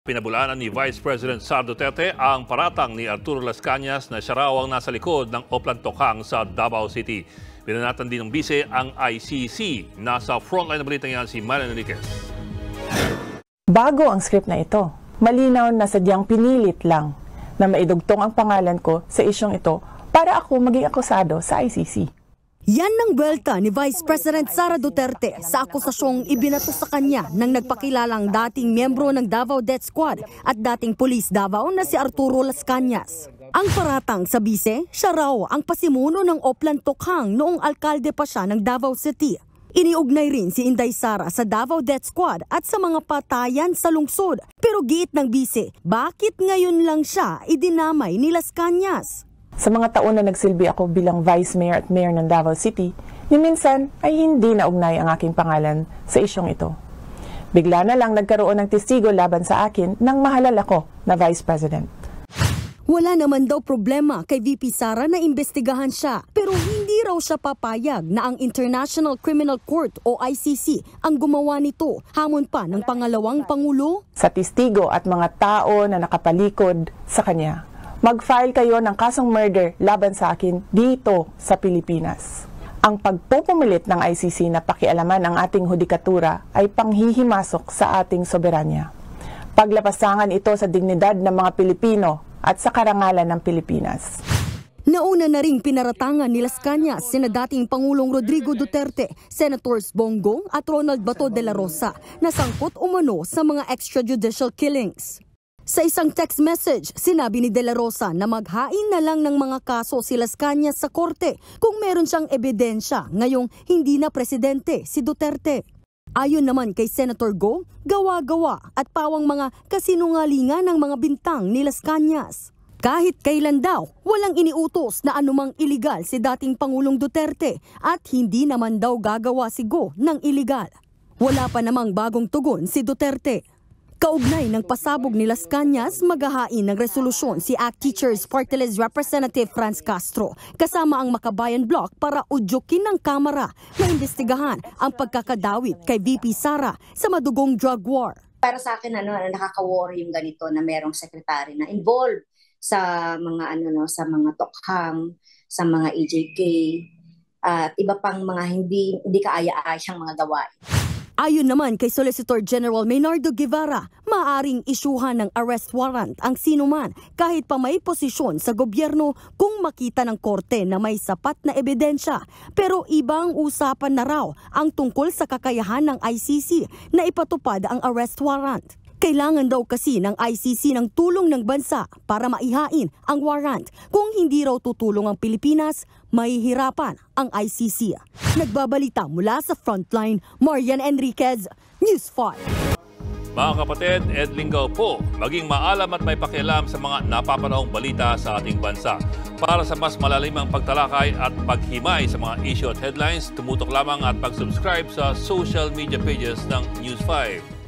Pinabulaanan ni Vice President Sara Duterte ang paratang ni Arturo Las Cañas na siya raw ang nasa likod ng Oplan Tokhang sa Davao City. Binanatan din ng bise ang ICC. Nasa frontline na balitang yan si Marian Enriquez. Bago ang script na ito, malinaw na sadyang pinilit lang na maidugtong ang pangalan ko sa isyong ito para ako maging akusado sa ICC. Yan ang buwelta ni Vice President Sara Duterte sa akusasyong ibinato sa kanya ng nagpakilalang dating miyembro ng Davao Death Squad at dating pulis Davao na si Arturo Las Cañas. Ang paratang sa bise, siya raw ang pasimuno ng Oplan Tokhang noong alkalde pa siya ng Davao City. Iniugnay rin si Inday Sara sa Davao Death Squad at sa mga patayan sa lungsod. Pero giit ng bise, bakit ngayon lang siya idinamay ni Las Cañas? Sa mga taon na nagsilbi ako bilang Vice Mayor at Mayor ng Davao City, ni minsan ay hindi naugnay ang aking pangalan sa isyong ito. Bigla na lang nagkaroon ng testigo laban sa akin nang mahalal ako na Vice President. Wala naman daw problema kay VP Sara na imbestigahan siya, pero hindi raw siya papayag na ang International Criminal Court o ICC ang gumawa nito, hamon pa ng pangalawang Pangulo. Sa testigo at mga tao na nakapalikod sa kanya, mag-file kayo ng kasong murder laban sa akin dito sa Pilipinas. Ang pagpupumilit ng ICC na pakialaman ang ating hudikatura ay panghihimasok sa ating soberanya. Paglapasangan ito sa dignidad ng mga Pilipino at sa karangalan ng Pilipinas. Nauna na ring pinaratangan ni Las Cañas sina dating Pangulong Rodrigo Duterte, Senators Bongbong at Ronald Bato de la Rosa na sangkot umano sa mga extrajudicial killings. Sa isang text message, sinabi ni De La Rosa na maghain na lang ng mga kaso si Las Cañas sa korte kung meron siyang ebidensya ngayong hindi na presidente si Duterte. Ayon naman kay Senator Go, gawa-gawa at pawang mga kasinungalingan ng mga bintang ni Las Cañas. Kahit kailan daw, walang iniutos na anumang iligal si dating Pangulong Duterte at hindi naman daw gagawa si Go ng iligal. Wala pa namang bagong tugon si Duterte. Kaugnay ng pasabog ni Las Cañas, maghahain ng resolusyon si ACT Teachers Party List Representative Franz Castro kasama ang Makabayan Bloc para udyukin ng Kamara na imbestigahan ang pagkakadawit kay VP Sara sa madugong drug war. Para sa akin nakaka-worry yung ganito na merong secretary na involved sa mga sa mga Tokhang, sa mga EJK at iba pang mga hindi kaaya-ayang mga gawain. Ayon naman kay Solicitor General Maynardo Guevara, maaaring isyuhan ng arrest warrant ang sinuman kahit pa may posisyon sa gobyerno kung makita ng korte na may sapat na ebidensya. Pero ibang usapan na raw ang tungkol sa kakayahan ng ICC na ipatupad ang arrest warrant. Kailangan daw kasi ng ICC ng tulong ng bansa para maihain ang warrant. Kung hindi raw tutulong ang Pilipinas, mahihirapan ang ICC. Nagbabalita mula sa Frontline, Marian Enriquez, News 5. Mga kapatid, Ed Lingaw po, maging maalam at may pakialam sa mga napapanahong balita sa ating bansa. Para sa mas malalimang pagtalakay at paghimay sa mga issue at headlines, tumutok lamang at pag-subscribe sa social media pages ng News 5.